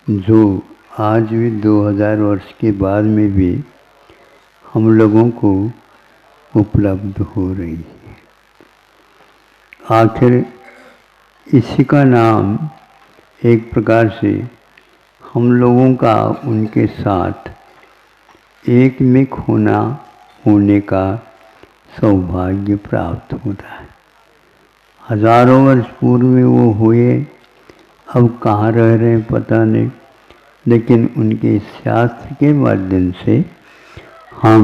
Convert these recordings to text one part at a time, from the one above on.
जो आज भी 2000 वर्ष के बाद में भी हम लोगों को उपलब्ध हो रही है। आखिर इसी का नाम एक प्रकार से हम लोगों का उनके साथ एकमिक होने का सौभाग्य प्राप्त होता है। हजारों वर्ष पूर्व में वो हुए, अब कहाँ रह रहे हैं पता नहीं, लेकिन उनके शास्त्र के माध्यम से हम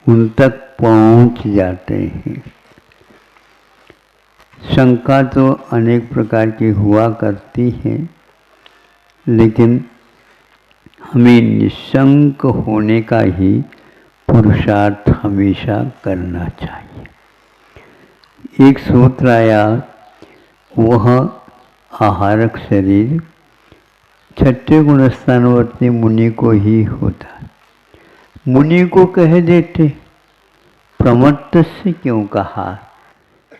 उन तक पहुँच जाते हैं। शंका तो अनेक प्रकार की हुआ करती है, लेकिन हमें निशंक होने का ही पुरुषार्थ हमेशा करना चाहिए। एक सूत्र आया, वह आहारक शरीर छठे गुणस्थानवर्ती मुनि को ही होता है। मुनि को कह देते, प्रमत्त से क्यों कहा?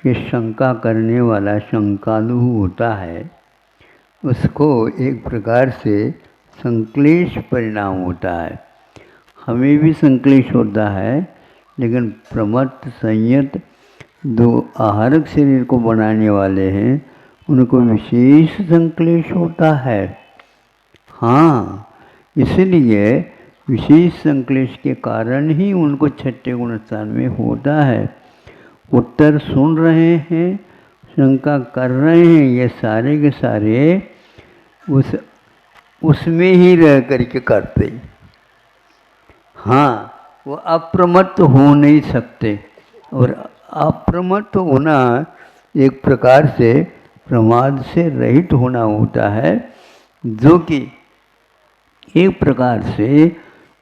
कि शंका करने वाला शंकालु होता है, उसको एक प्रकार से संक्लेश परिणाम होता है। हमें भी संक्लेश होता है, लेकिन प्रमत्त संयत दो आहारक शरीर को बनाने वाले हैं, उनको विशेष संक्लेश होता है। हाँ, इसलिए विशेष संक्लेश के कारण ही उनको छठे गुणस्थान में होता है। उत्तर सुन रहे हैं, शंका कर रहे हैं, ये सारे के सारे उसमें ही रह करके करते। हाँ, वो अप्रमत्त हो नहीं सकते, और अप्रमत्त होना एक प्रकार से प्रमाद से रहित होना होता है, जो कि एक प्रकार से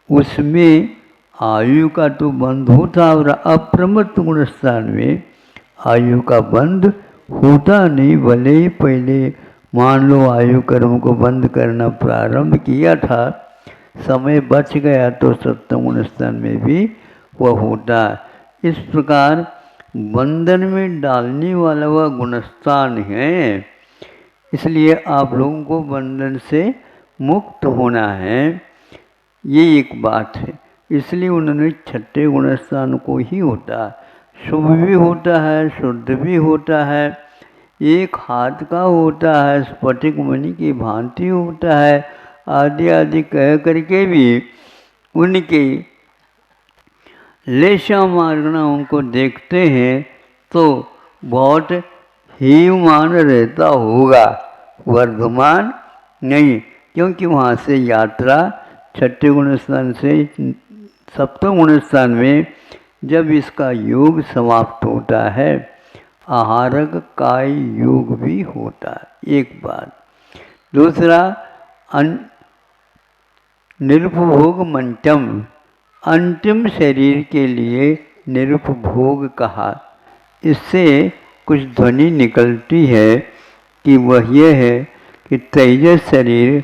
उसमें आयु का तो बंध होता, और अप्रमत्त गुणस्थान में आयु का बंध होता नहीं। भले ही पहले मान लो आयु कर्म को बंद करना प्रारंभ किया था, समय बच गया तो सप्तम गुणस्थान में भी वह होता। इस प्रकार बंधन में डालने वाला वह गुणस्थान है, इसलिए आप लोगों को बंधन से मुक्त होना है, ये एक बात है। इसलिए उन्होंने छठे गुणस्थान को ही होता। शुभ भी होता है, शुद्ध भी होता है, एक हाथ का होता है, स्फटिक मणि की भांति होता है, आदि आदि कह करके भी उनके लेशा मार्गनाओं को देखते हैं तो बहुत हीमान रहता होगा, वर्धमान नहीं, क्योंकि वहाँ से यात्रा छठे गुणस्थान से सप्तम गुणस्थान में जब इसका योग समाप्त होता है, आहारक काय योग भी होता है। एक बात। दूसरा, निरुपभोग मंचम, अंतिम शरीर के लिए निरुपभोग कहा। इससे कुछ ध्वनि निकलती है कि वह यह है कि तेजस शरीर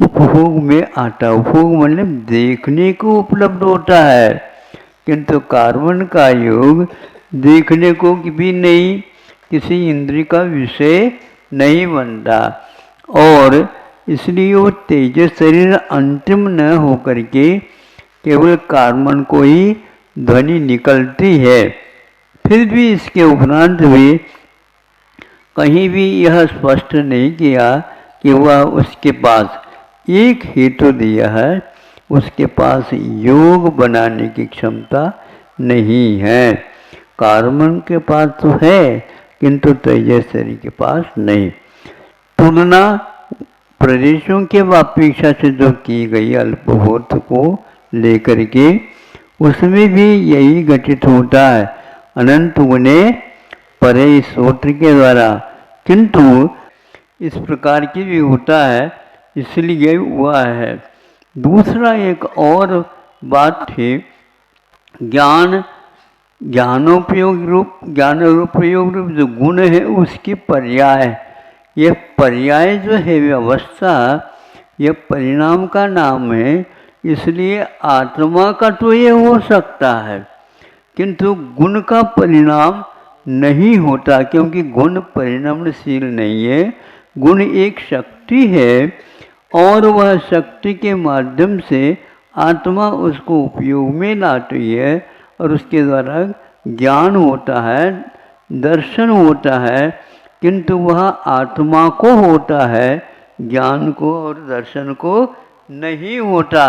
उपभोग में आता। उपभोग मतलब देखने को उपलब्ध होता है, किंतु कार्बन का योग देखने को भी नहीं, किसी इंद्रिय का विषय नहीं बनता, और इसलिए वो तेजस शरीर अंतिम न होकर के केवल कार्बन को ही ध्वनि निकलती है। फिर भी इसके उपरांत भी कहीं भी यह स्पष्ट नहीं किया कि वह उसके पास एक हेतु दिया है, उसके पास योग बनाने की क्षमता नहीं है। कार्बन के पास तो है, किंतु तेजस शरीर के पास नहीं। तुलना प्रदेशों के अपेक्षा से जो की गई अल्पभूत को लेकर के, उसमें भी यही घटित होता है, अनंत गुणे परे सूत्र के द्वारा। किंतु इस प्रकार की भी होता है, इसलिए हुआ है। दूसरा एक और बात थी, ज्ञानोपयोग रूप जो गुण है उसकी पर्याय। यह पर्याय जो है व्यवस्था, यह परिणाम का नाम है, इसलिए आत्मा का तो ये हो सकता है, किंतु गुण का परिणाम नहीं होता, क्योंकि गुण परिणामशील नहीं है। गुण एक शक्ति है और वह शक्ति के माध्यम से आत्मा उसको उपयोग में लाती है और उसके द्वारा ज्ञान होता है, दर्शन होता है, किंतु वह आत्मा को होता है, ज्ञान को और दर्शन को नहीं होता।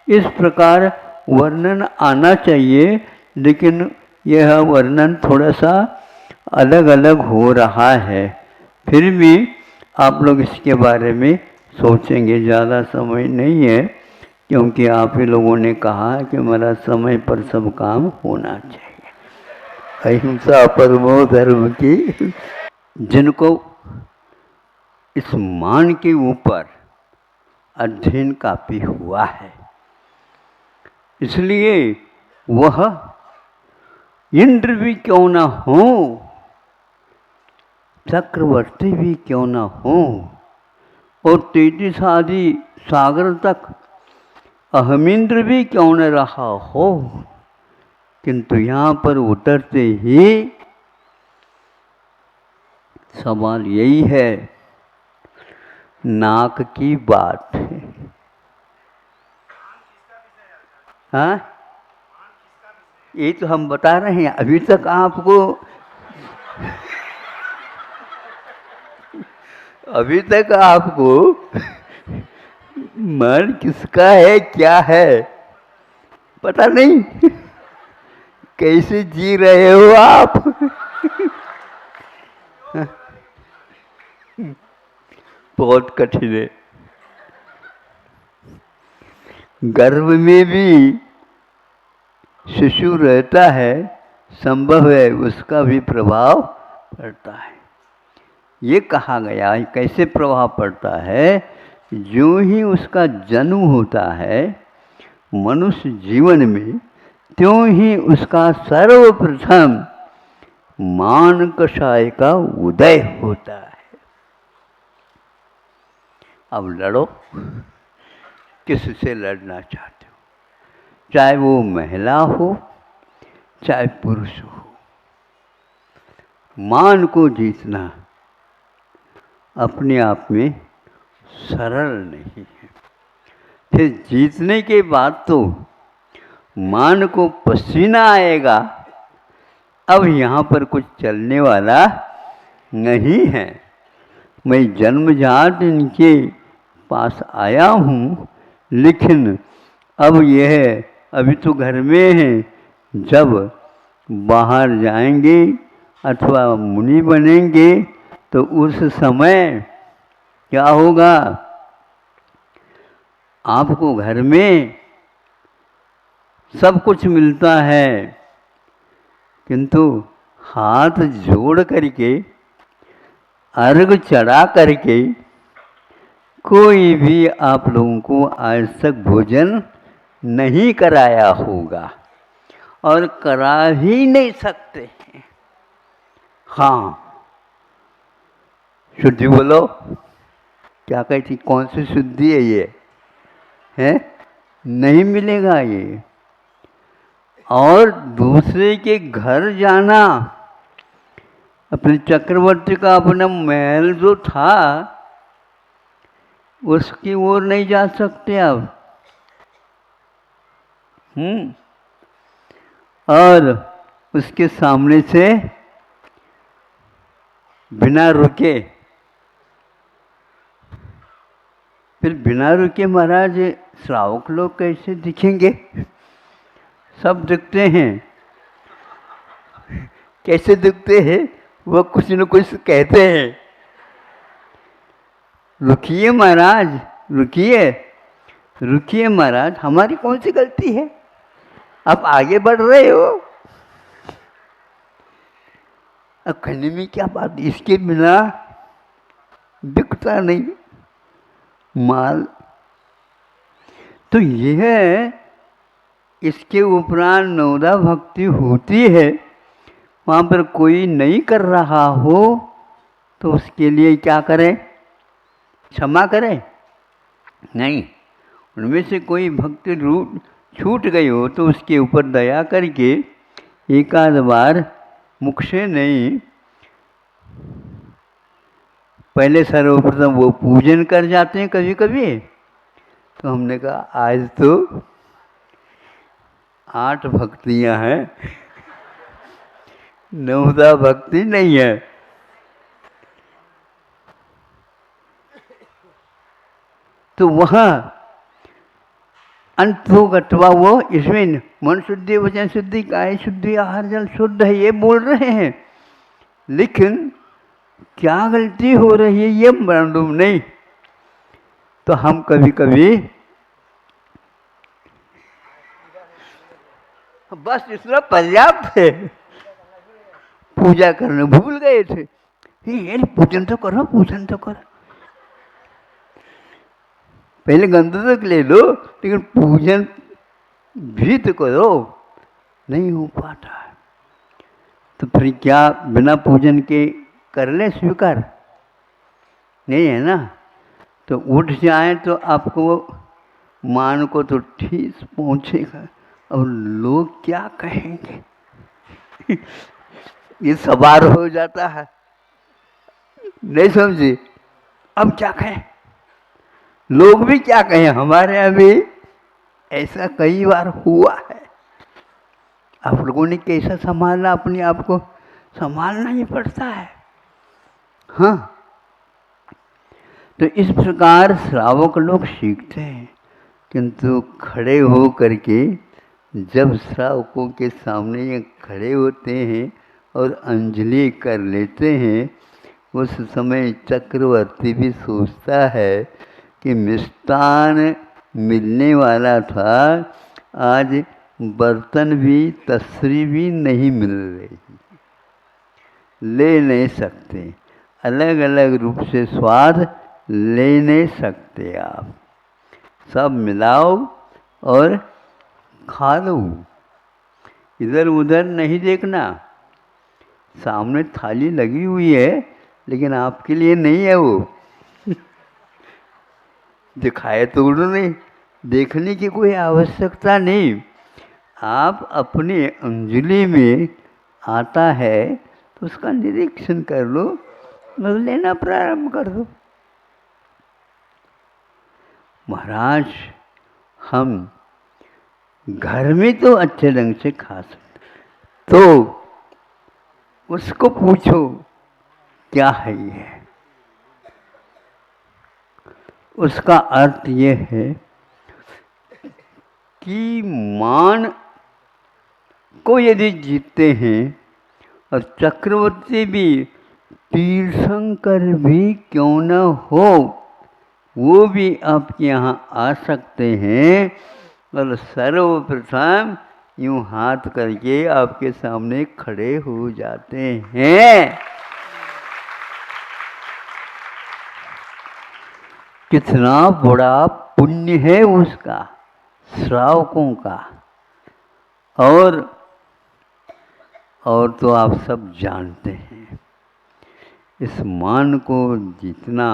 इस प्रकार वर्णन आना चाहिए, लेकिन यह वर्णन थोड़ा सा अलग अलग हो रहा है। फिर भी आप लोग इसके बारे में सोचेंगे, ज़्यादा समय नहीं है, क्योंकि आप ही लोगों ने कहा है कि मेरा समय पर सब काम होना चाहिए। अहिंसा परमो धर्म की। जिनको इस मान के ऊपर अध्ययन काफी हुआ है, इसलिए वह इंद्र भी क्यों न हो, चक्रवर्ती भी क्यों न हो और 33 आदि सागर तक अहमिंद्र भी क्यों न रहा हो, किंतु यहाँ पर उतरते ही सवाल यही है, नाक की बात है। हाँ, ये तो हम बता रहे हैं। अभी तक आपको मन किसका है, क्या है, पता नहीं। कैसे जी रहे हो आप? बहुत कठिन है। गर्भ में भी शिशु रहता है, संभव है उसका भी प्रभाव पड़ता है। ये कहा गया है। कैसे प्रभाव पड़ता है? जो ही उसका जन्म होता है मनुष्य जीवन में, त्यों ही उसका सर्वप्रथम मान कषाय का उदय होता है। अब लड़ो, किससे लड़ना चाहते हो, चाहे वो महिला हो चाहे पुरुष हो। मान को जीतना अपने आप में सरल नहीं है। फिर जीतने के बाद तो मान को पसीना आएगा। अब यहाँ पर कुछ चलने वाला नहीं है। मैं जन्मजात इनके पास आया हूँ, लेकिन अब यह अभी तो घर में है। जब बाहर जाएंगे अथवा मुनि बनेंगे तो उस समय क्या होगा? आपको घर में सब कुछ मिलता है, किंतु हाथ जोड़ करके, अर्घ चढ़ा करके कोई भी आप लोगों को आज तक भोजन नहीं कराया होगा और करा ही नहीं सकते हैं। हाँ, शुद्धि बोलो, क्या कहती, कौन सी शुद्धि है ये? है नहीं मिलेगा ये। और दूसरे के घर जाना, अपने चक्रवर्ती का अपना महल जो था उसकी ओर नहीं जा सकते अब। और उसके सामने से बिना रुके, फिर बिना रुके महाराज श्रावक लोग कैसे दिखेंगे? सब दिखते हैं। कैसे दिखते हैं? वो कुछ न कुछ कहते हैं, रुकिए महाराज, रुकिए, रुकिए महाराज, हमारी कौन सी गलती है? आप आगे बढ़ रहे हो। अब कहने में क्या बात, इसके बिना बिकता नहीं माल। तो यह इसके उपरांत नवदा भक्ति होती है, वहाँ पर कोई नहीं कर रहा हो तो उसके लिए क्या करें? क्षमा करें? नहीं, उनमें से कोई भक्ति रूप छूट गई हो तो उसके ऊपर दया करके एक आध बार मुख से नहीं, पहले सर्वप्रथम वो पूजन कर जाते हैं कभी कभी। तो हमने कहा आज तो 8 भक्तियां हैं, 9वीं भक्ति नहीं है। तो वहाँ अंत हो गटवा वो, इसमें मन शुद्धि, वचन शुद्धि, काया शुद्धि, आहार जल शुद्ध है, ये बोल रहे हैं, लेकिन क्या गलती हो रही है ये मालूम नहीं। तो हम कभी कभी बस इतना पर्याप्त है, पूजा करने भूल गए थे। ये पूजन तो करो, पूजन तो करो, पहले गंध तक ले लो, लेकिन पूजन भी तो करो। नहीं हो पाता है, तो फिर क्या बिना पूजन के कर ले स्वीकार? नहीं है ना। तो उठ जाए तो आपको मान को तो ठेस पहुंचेगा, और लोग क्या कहेंगे ये सवार हो जाता है। नहीं समझे? अब क्या कहें, लोग भी क्या कहें। हमारे यहाँ भी ऐसा कई बार हुआ है। आप लोगों ने कैसा संभाला, अपने आप को संभालना ही पड़ता है। हाँ, तो इस प्रकार श्रावक लोग सीखते हैं, किंतु खड़े हो करके जब श्रावकों के सामने ये खड़े होते हैं और अंजलि कर लेते हैं, उस समय चक्रवर्ती भी सोचता है कि मिष्टान मिलने वाला था, आज बर्तन भी, तस्री भी नहीं मिल रही, ले नहीं सकते, अलग अलग रूप से स्वाद ले नहीं सकते आप, सब मिलाओ और खा लो, इधर उधर नहीं देखना। सामने थाली लगी हुई है, लेकिन आपके लिए नहीं है वो दिखाए तो नहीं, देखने की कोई आवश्यकता नहीं। आप अपने अंजलि में आता है तो उसका निरीक्षण कर लो और लेना प्रारंभ कर दो। महाराज, हम घर में तो अच्छे ढंग से खा सकते, तो उसको पूछो क्या है ये। उसका अर्थ ये है कि मान को यदि जीतते हैं, और चक्रवर्ती भी, तीर्थंकर भी क्यों न हो, वो भी आपके यहाँ आ सकते हैं, और सर्वप्रथम यूं हाथ करके आपके सामने खड़े हो जाते हैं। कितना बड़ा पुण्य है उसका, श्रावकों का। और तो आप सब जानते हैं, इस मान को जीतना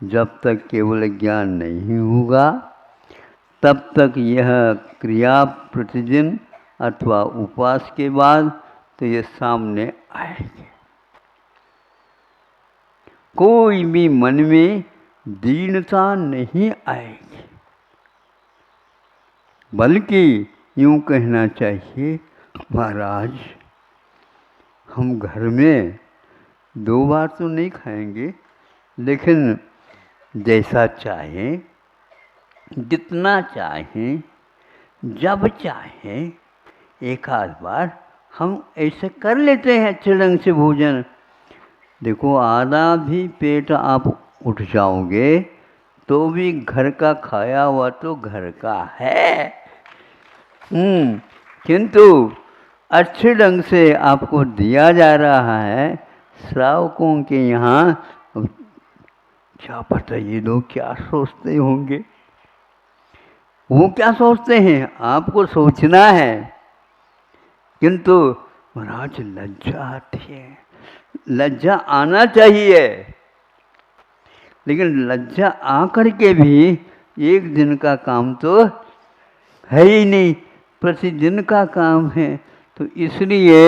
जब तक केवल ज्ञान नहीं होगा, तब तक यह क्रिया प्रतिदिन अथवा उपवास के बाद तो ये सामने आएगी। कोई भी मन में दीनता नहीं आएगी, बल्कि यूं कहना चाहिए, महाराज हम घर में 2 बार तो नहीं खाएंगे, लेकिन जैसा चाहें, जितना चाहें, जब चाहें, एक आध बार हम ऐसे कर लेते हैं अच्छे ढंग से भोजन। देखो, आधा भी पेट आप उठ जाओगे तो भी घर का खाया हुआ तो घर का है। किंतु अच्छे ढंग से आपको दिया जा रहा है। श्रावकों के यहाँ क्या पता ये लोग क्या सोचते होंगे, वो क्या सोचते हैं, आपको सोचना है। किंतु महाराज लज्जा आती है, लज्जा आना चाहिए, लेकिन लज्जा आकर के भी एक दिन का काम तो है ही नहीं, प्रतिदिन का काम है। तो इसलिए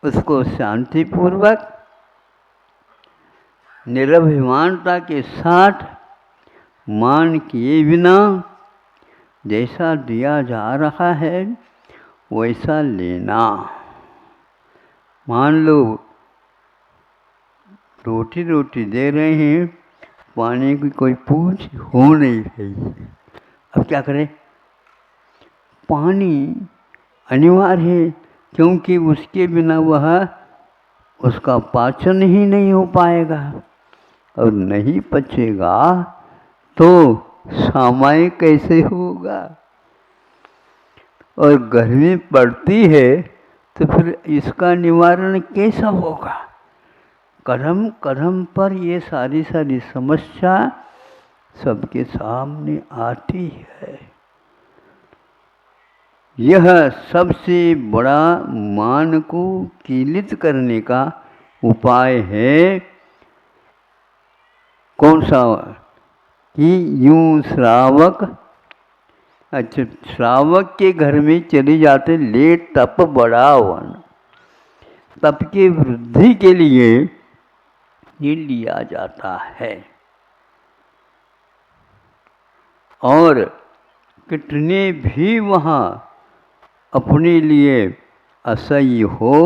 उसको शांतिपूर्वक निरभिमानता के साथ मान किए बिना जैसा दिया जा रहा है वैसा लेना। मान लो रोटी दे रहे हैं, पानी की कोई पूछ हो नहीं रही, अब क्या करें? पानी अनिवार्य है, क्योंकि उसके बिना वह उसका पाचन ही नहीं हो पाएगा, और नहीं पचेगा तो सामायिक कैसे होगा? और गर्मी पड़ती है तो फिर इसका निवारण कैसा होगा? कर्म कर्म पर ये सारी समस्या सबके सामने आती है। यह सबसे बड़ा मान को कीलित करने का उपाय है। कौन सा? कि यूं श्रावक, अच्छा, श्रावक के घर में चले जाते, ले तप बढ़ावन, तप की वृद्धि के लिए ये लिया जाता है। और कितने भी वहाँ अपने लिए असह्य हो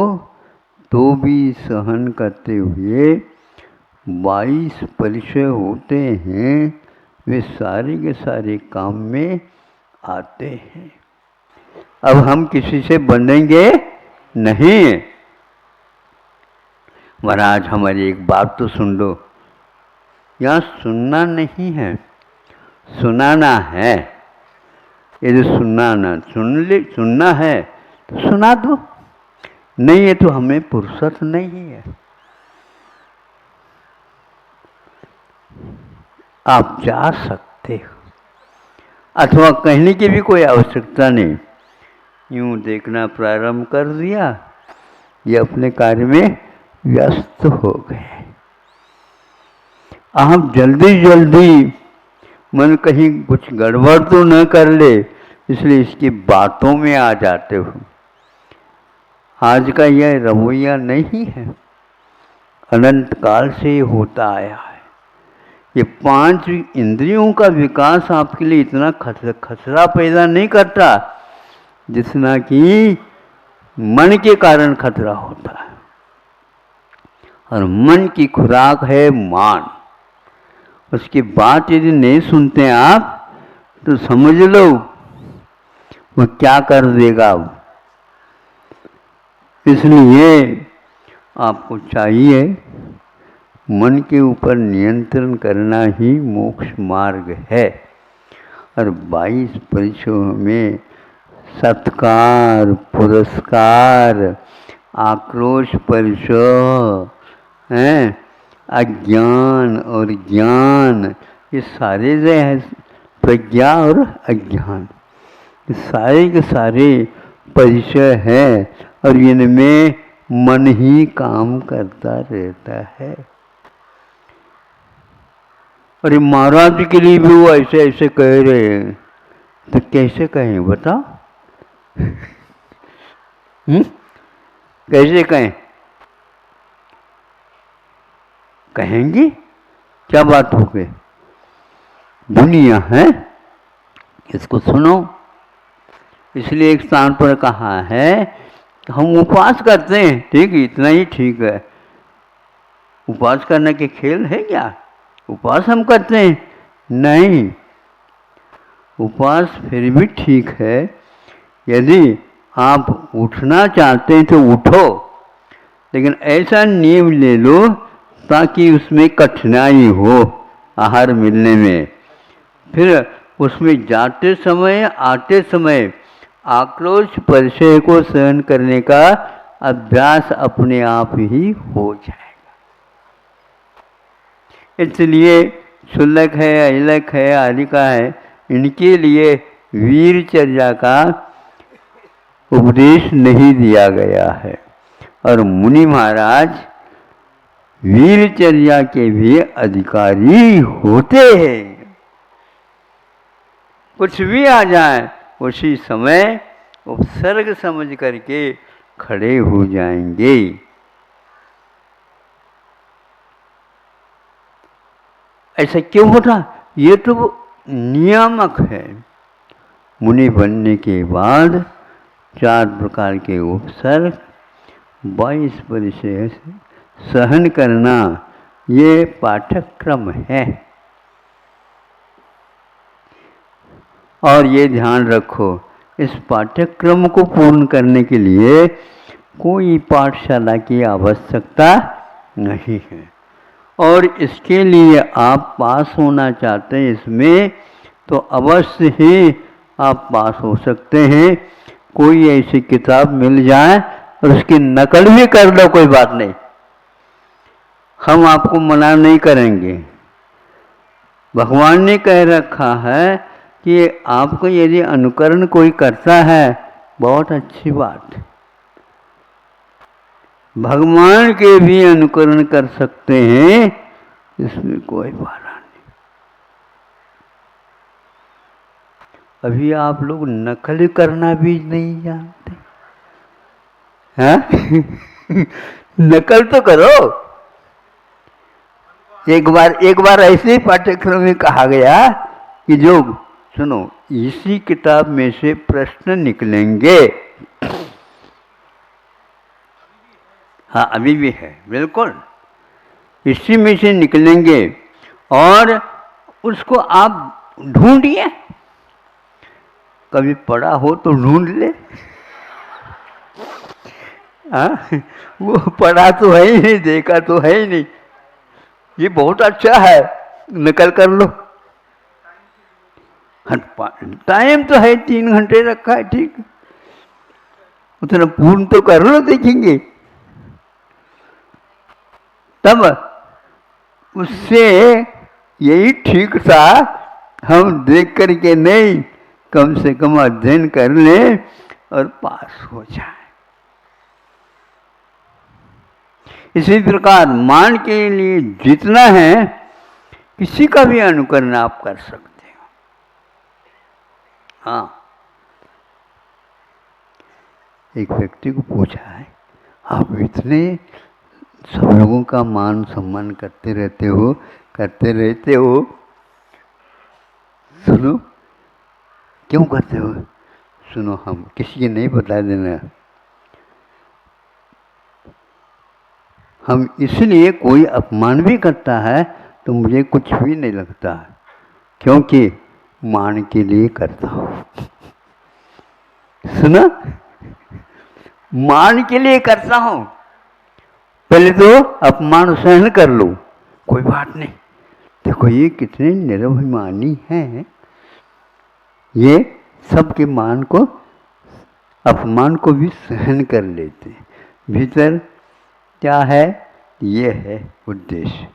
तो भी सहन करते हुए 22 परिचय होते हैं, वे सारे के सारे काम में आते हैं। अब हम किसी से बनेंगे नहीं। महाराज हमारी एक बात तो सुन लो। यहाँ सुनना नहीं है, सुनाना है। यदि सुनना है तो सुना दो, नहीं है तो हमें फुर्सत नहीं है। आप जा सकते हो, अथवा कहने की भी कोई आवश्यकता नहीं। यूं देखना प्रारंभ कर दिया, ये अपने कार्य में व्यस्त हो गए। आप जल्दी मन कहीं कुछ गड़बड़ तो न कर ले, इसलिए इसकी बातों में आ जाते हो। आज का यह रवैया नहीं है, अनंत काल से होता आया है। ये 5 इंद्रियों का विकास आपके लिए इतना खतरा पैदा नहीं करता जितना कि मन के कारण खतरा होता है। और मन की खुराक है मान। उसकी बात यदि नहीं सुनते आप तो समझ लो वो क्या कर देगा। इसलिए आपको चाहिए मन के ऊपर नियंत्रण करना ही मोक्ष मार्ग है। और 22 परिचयों में सत्कार, पुरस्कार, आक्रोश परिचय हैं, अज्ञान और ज्ञान, ये सारे जो है, प्रज्ञा और अज्ञान, ये सारे के सारे परिचय हैं। और इनमें मन ही काम करता रहता है। अरे महाराज के लिए भी वो ऐसे ऐसे कह रहे हैं, तो कैसे कहें बताओ? कैसे कहें? कहेंगे क्या बात हो गई? दुनिया है, इसको सुनो। इसलिए एक स्थान पर कहा है हम उपवास करते हैं, ठीक है, इतना ही ठीक है। उपवास करने के खेल है क्या? उपवास हम करते हैं? नहीं। उपवास फिर भी ठीक है, यदि आप उठना चाहते हैं तो उठो, लेकिन ऐसा नियम ले लो ताकि उसमें कठिनाई हो आहार मिलने में। फिर उसमें जाते समय आते समय आक्रोश परिचय को सहन करने का अभ्यास अपने आप ही हो जाएगा। इसलिए शुल्लक है, अहिलक है, आलिका है, इनके लिए वीरचर्या का उपदेश नहीं दिया गया है। और मुनि महाराज वीरचर्या के भी अधिकारी होते हैं। कुछ भी आ जाए उसी समय उपसर्ग समझ करके खड़े हो जाएंगे। ऐसा क्यों होता? ये तो नियामक है। मुनि बनने के बाद 4 प्रकार के उपसर्ग 22 परिचय सहन करना, ये पाठ्यक्रम है। और ये ध्यान रखो, इस पाठ्यक्रम को पूर्ण करने के लिए कोई पाठशाला की आवश्यकता नहीं है। और इसके लिए आप पास होना चाहते हैं इसमें, तो अवश्य ही आप पास हो सकते हैं। कोई ऐसी किताब मिल जाए और उसकी नकल भी कर लो, कोई बात नहीं, हम आपको मना नहीं करेंगे। भगवान ने कह रखा है कि आपको यदि अनुकरण कोई करता है, बहुत अच्छी बात है, भगवान के भी अनुकरण कर सकते हैं, इसमें कोई बाधा नहीं। अभी आप लोग नकल करना भी नहीं जानते हैं? नकल तो करो। एक बार ऐसे पाठ्यक्रम में कहा गया कि जो सुनो, इसी किताब में से प्रश्न निकलेंगे। हाँ, अभी भी है, बिल्कुल इसी में से निकलेंगे और उसको आप ढूंढिए। कभी पढ़ा हो तो ढूंढ ले। हाँ, वो पढ़ा तो है ही नहीं, देखा तो है ही नहीं। ये बहुत अच्छा है, नकल कर लो। टाइम तो है, 3 घंटे रखा है, ठीक, उतना पूर्ण तो कर लो, देखेंगे तब। उससे यही ठीक था, हम देख करके नहीं, कम से कम अध्ययन कर लें और पास हो जाए। इसी प्रकार मान के लिए जितना है, किसी का भी अनुकरण आप कर सकते हो। हाँ, एक व्यक्ति को पूछा है, आप इतने सब लोगों का मान सम्मान करते रहते हो, सुनो, क्यों करते हो? सुनो, हम किसी के नहीं बता देना, हम इसलिए कोई अपमान भी करता है तो मुझे कुछ भी नहीं लगता, क्योंकि मान के लिए करता हूं। सुना, मान के लिए करता हूं। पहले तो अपमान सहन कर लो, कोई बात नहीं। देखो ये कितने निरभिमानी हैं, ये सबके मान को, अपमान को भी सहन कर लेते। भीतर क्या है? ये है उद्देश्य।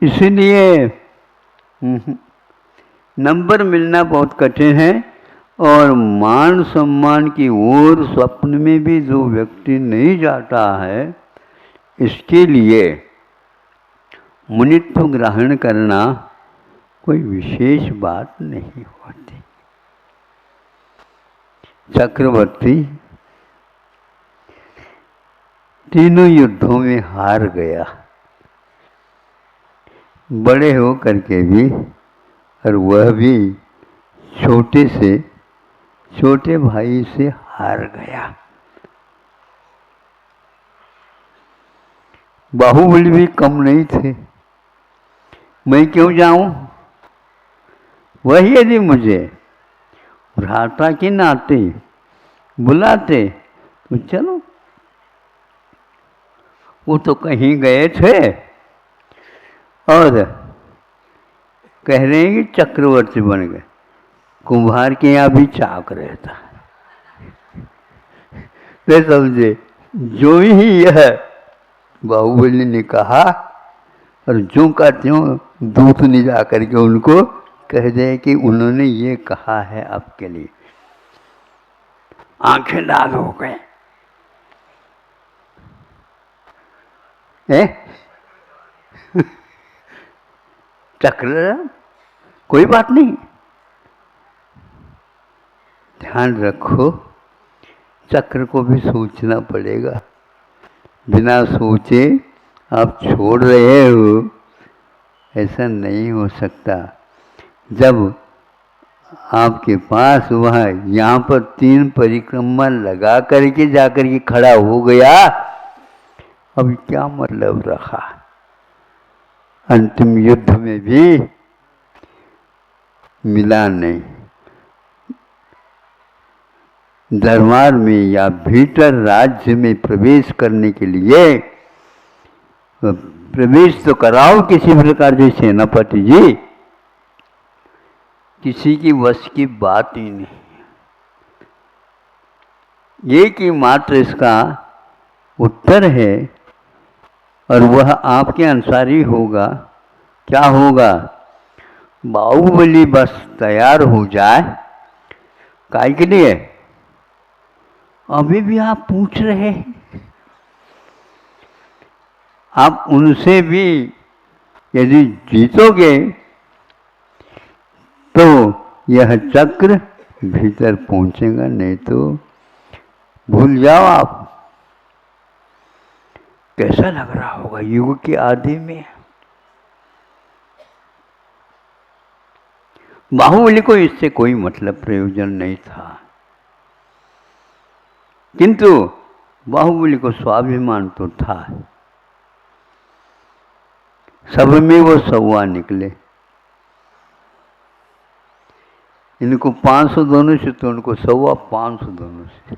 इसलिए नंबर मिलना बहुत कठिन है, और मान सम्मान की ओर स्वप्न में भी जो व्यक्ति नहीं जाता है, इसके लिए मुनित्व ग्रहण करना कोई विशेष बात नहीं होती। चक्रवर्ती तीनों युद्धों में हार गया, बड़े हो करके भी, और वह भी छोटे भाई से हार गया। बाहुबली भी कम नहीं थे, मैं क्यों जाऊं? वही यदि मुझे भ्राता के नाते बुलाते तो चलो। वो तो कहीं गए थे और कह रहे हैं कि चक्रवर्ती बन गए। कुम्हार के यहाँ भी चाक रहता है, तो समझे, जो ही यह बाहुबली ने कहा, और जो का त्यों दूत ने जा करके उनको कह दे कि उन्होंने ये कहा है आपके लिए, आंखें लाल हो गए। चक्र, कोई बात नहीं, ध्यान रखो, चक्र को भी सोचना पड़ेगा। बिना सोचे आप छोड़ रहे हो, ऐसा नहीं हो सकता। जब आपके पास वह यहाँ पर 3 परिक्रमा लगा करके जाकर के खड़ा हो गया, अब क्या मतलब रखा? अंतिम युद्ध में भी मिला नहीं। दरबार में या भीतर राज्य में प्रवेश करने के लिए प्रवेश तो कराओ किसी प्रकार से सेनापति जी, किसी की वश की बात ही नहीं। एक ही मात्र इसका उत्तर है और वह आपके अनुसार ही होगा। क्या होगा? बाहुबली बस तैयार हो जाए। काय के लिए? अभी भी आप पूछ रहे हैं। आप उनसे भी यदि जीतोगे तो यह चक्र भीतर पहुंचेगा, नहीं तो भूल जाओ आप। कैसा लग रहा होगा युग के आदि में? बाहुबली को इससे कोई मतलब प्रयोजन नहीं था, किंतु बाहुबली को स्वाभिमान तो था। सब में वो सौवा निकले। इनको 500 दोनों से, तो उनको 525 दोनों से।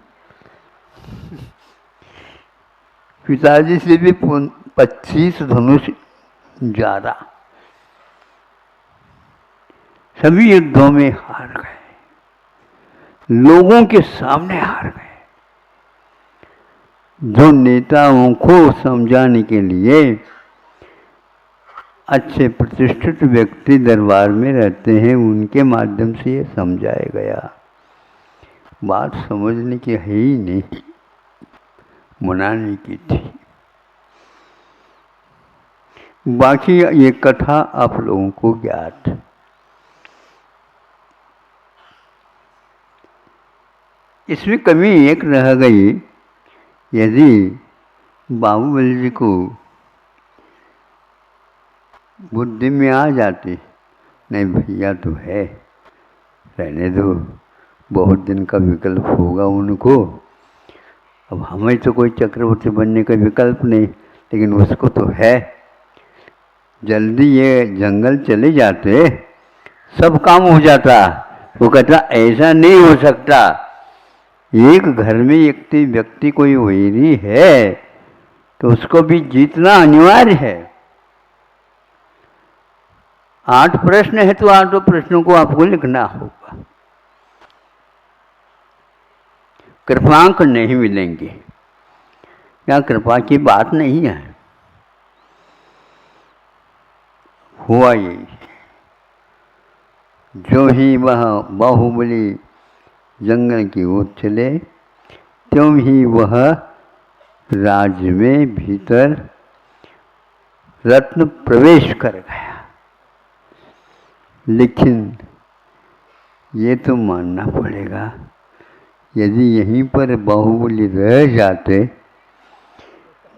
पिताजी से भी 25 धनुष ज्यादा। सभी युद्धों में हार गए, लोगों के सामने हार गए। जो नेताओं को समझाने के लिए अच्छे प्रतिष्ठित व्यक्ति दरबार में रहते हैं, उनके माध्यम से ये समझाया गया। बात समझने की है ही नहीं, मनाने की थी। बाकी ये कथा आप लोगों को ज्ञात है। इसमें कमी एक रह गई, यदि बाहुबली जी को बुद्धि में आ जाती, नहीं भैया तो है, रहने दो, बहुत दिन का विकल्प होगा उनको। अब हमें तो कोई चक्रवर्ती बनने का विकल्प नहीं, लेकिन उसको तो है। जल्दी ये जंगल चले जाते, सब काम हो जाता। वो कहता ऐसा नहीं हो सकता, एक घर में एक व्यक्ति कोई वैरी है तो उसको भी जीतना अनिवार्य है। 8 प्रश्न है तो 8 प्रश्नों को आपको लिखना होगा। कृपांक नहीं मिलेंगे, क्या कृपा की बात नहीं है। हुआ यही, जो ही वह बाहुबली जंगल की ओर चले, त्यों ही वह राज्य में भीतर रत्न प्रवेश कर गया। लेकिन ये तो मानना पड़ेगा, यदि यहीं पर बाहुबली रह जाते,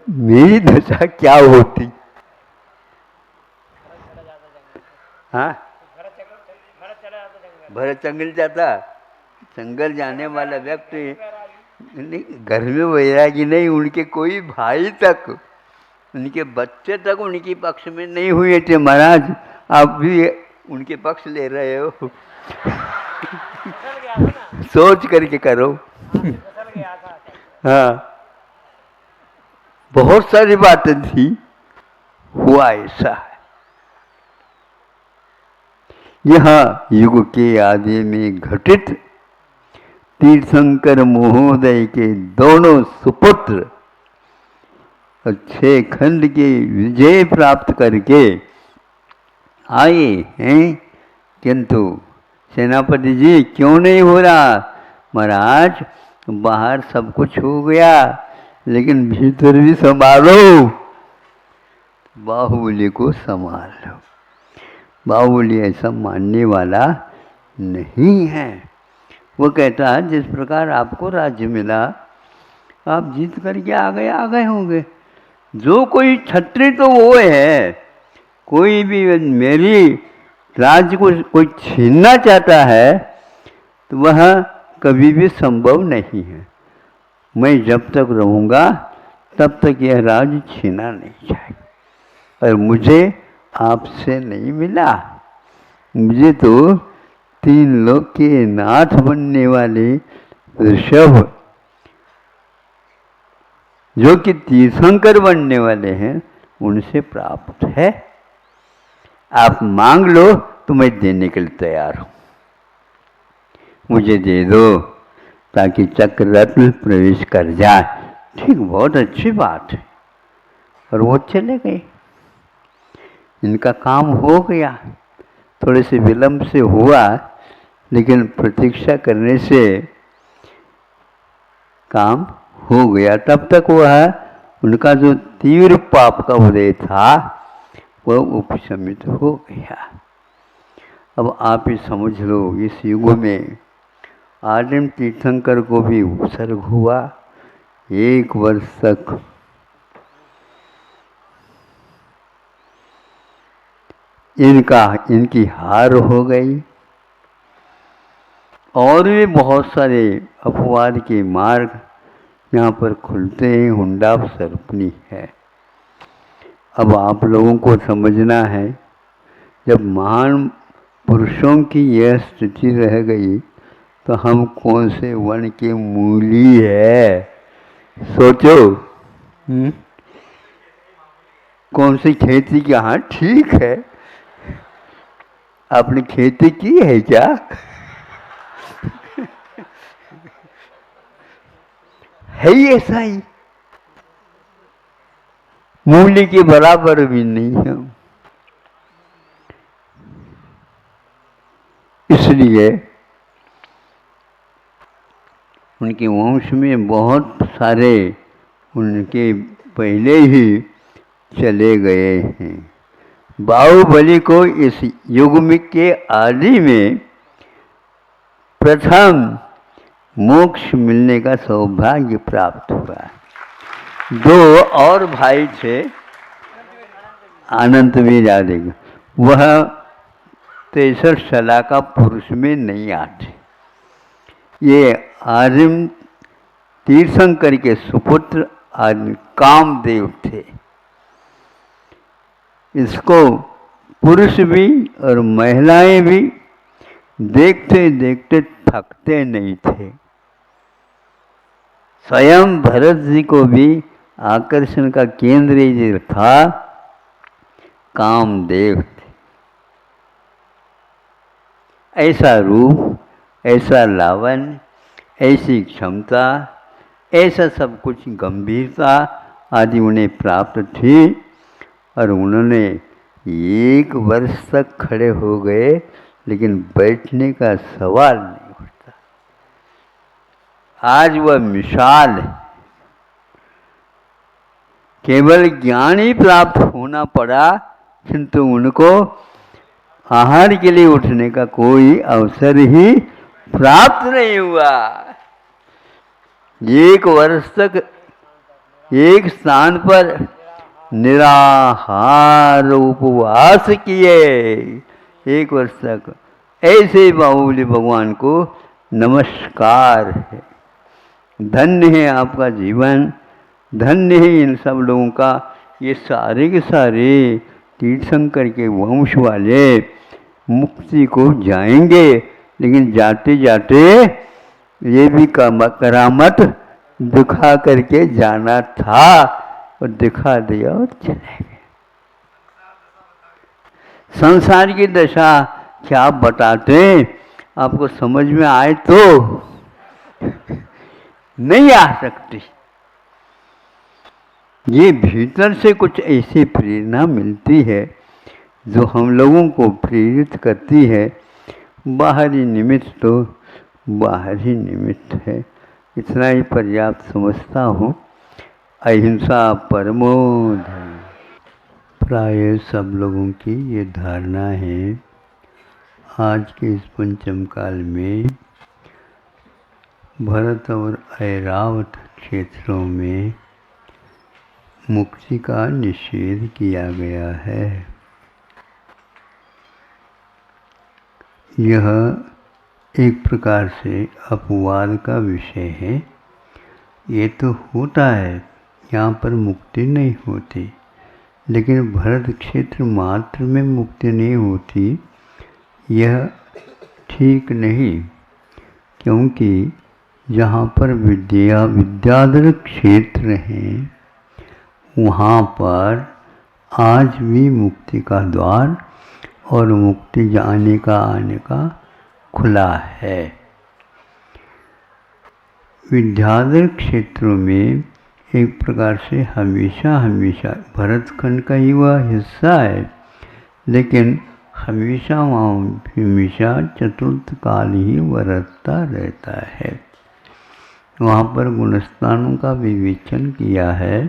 मेरी दशा क्या होती? हाँ, भरत जंगल जाता। जंगल जाने वाला व्यक्ति नहीं, घर में वैरागी नहीं, उनके कोई भाई तक, उनके बच्चे तक उनके पक्ष में नहीं हुए थे। महाराज आप भी उनके पक्ष ले रहे हो। सोच करके करो। हाँ, बहुत सारी बातें थी, हुआ ऐसा है। यह युग के आदि में घटित तीर्थंकर महोदय के दोनों सुपुत्र 6 खंड की विजय प्राप्त करके आए हैं, किंतु सेनापति जी क्यों नहीं हो रहा? महाराज बाहर सब कुछ हो गया, लेकिन भीतर भी संभालो, बाहुबली को संभाल लो। बाहुबली ऐसा मानने वाला नहीं है। वो कहता है जिस प्रकार आपको राज्य मिला, आप जीत करके आ गए होंगे। जो कोई क्षत्रिय तो वो है, कोई भी मेरी राज्य को कोई छीनना चाहता है तो वह कभी भी संभव नहीं है। मैं जब तक रहूँगा तब तक यह राज्य छीना नहीं जाएगा। और मुझे आपसे नहीं मिला, मुझे तो 3 लोक के नाथ बनने वाले ऋषभ, जो कि तीर्थंकर बनने वाले हैं, उनसे प्राप्त है। आप मांग लो तो मैं देने के लिए तैयार हूँ। मुझे दे दो ताकि चक्र रत्न प्रवेश कर जाए। ठीक, बहुत अच्छी बात है। और वो चले गए, इनका काम हो गया। थोड़े से विलंब से हुआ, लेकिन प्रतीक्षा करने से काम हो गया। तब तक वह उनका जो तीव्र पाप का उदय था वह उपशमित हो गया। अब आप ही समझ लो, इस युग में आदिम तीर्थंकर को भी उपसर्ग हुआ 1 वर्ष तक। इनकी हार हो गई। और भी बहुत सारे अपवाद के मार्ग यहाँ पर खुलते हैं। हुंडा सर्पनी है। अब आप लोगों को समझना है, जब महान पुरुषों की यह स्थिति रह गई तो हम कौन से वन के मूली है? सोचो। कौन सी खेती की? हाँ ठीक है, आपने खेती की है क्या? है ही ऐसा ही, मूली के बराबर भी नहीं है। इसलिए उनके वंश में बहुत सारे उनके पहले ही चले गए हैं। बाहुबली को इस युग में के आदि में प्रथम मोक्ष मिलने का सौभाग्य प्राप्त हुआ। 2 और भाई थे, अनंत भी जादेगा, वह 63 सला का पुरुष में नहीं आते। ये आदिम तीर्थंकर के सुपुत्र आदमी कामदेव थे। इसको पुरुष भी और महिलाएं भी देखते देखते थकते नहीं थे। स्वयं भरत जी को भी आकर्षण का केंद्र जो था कामदेव थे। ऐसा रूप, ऐसा लावण्य, ऐसी क्षमता, ऐसा सब कुछ गंभीरता आदि उन्हें प्राप्त थी। और उन्होंने 1 वर्ष तक खड़े हो गए, लेकिन बैठने का सवाल नहीं उठता। आज वह मिसाल है। केवल ज्ञान ही प्राप्त होना पड़ा, किंतु उनको आहार के लिए उठने का कोई अवसर ही प्राप्त नहीं हुआ। 1 वर्ष तक एक स्थान पर निराहार उपवास किए। 1 वर्ष तक। ऐसे बाहुबली भगवान को नमस्कार है। धन्य है आपका जीवन, धन्य है इन सब लोगों का। ये सारे के सारे तीर्थंकर के वंश वाले मुक्ति को जाएंगे, लेकिन जाते जाते ये भी करामत दिखा करके जाना था, और दिखा दिया और चले गए। संसार की दशा क्या बताते, आपको समझ में आए तो नहीं आ सकती। ये भीतर से कुछ ऐसी प्रेरणा मिलती है जो हम लोगों को प्रेरित करती है। बाहरी निमित्त तो बाहरी निमित्त है, इतना ही पर्याप्त समझता हूँ। अहिंसा परमो धर्म। प्राय सब लोगों की ये धारणा है आज के इस पंचम काल में भरत और ऐरावत क्षेत्रों में मुक्ति का निषेध किया गया है। यह एक प्रकार से अपवाद का विषय है। ये तो होता है, यहाँ पर मुक्ति नहीं होती, लेकिन भरत क्षेत्र मात्र में मुक्ति नहीं होती, यह ठीक नहीं, क्योंकि जहाँ पर विद्याधर क्षेत्र हैं वहाँ पर आज भी मुक्ति का द्वार और मुक्ति जाने का आने का खुला है। विद्याधर क्षेत्रों में एक प्रकार से हमेशा भरतखंड का ही वह हिस्सा है, लेकिन हमेशा चतुर्थ काल ही बरसता रहता है। वहाँ पर गुणस्थानों का विवेचन किया है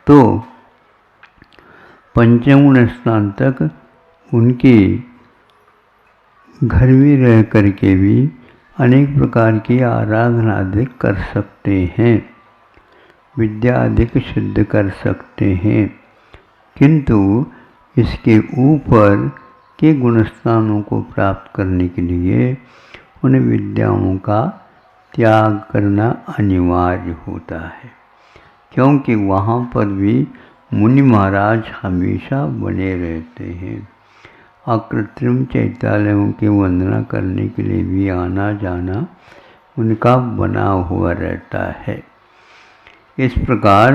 तो पंचम गुण स्थान तक उनके घर में रह करके भी अनेक प्रकार की आराधना अधिक कर सकते हैं, विद्या अधिक सिद्ध कर सकते हैं, किंतु इसके ऊपर के गुणस्थानों को प्राप्त करने के लिए उन विद्याओं का त्याग करना अनिवार्य होता है, क्योंकि वहाँ पर भी मुनि महाराज हमेशा बने रहते हैं। अकृत्रिम चैत्यालयों की वंदना करने के लिए भी आना जाना उनका बना हुआ रहता है। इस प्रकार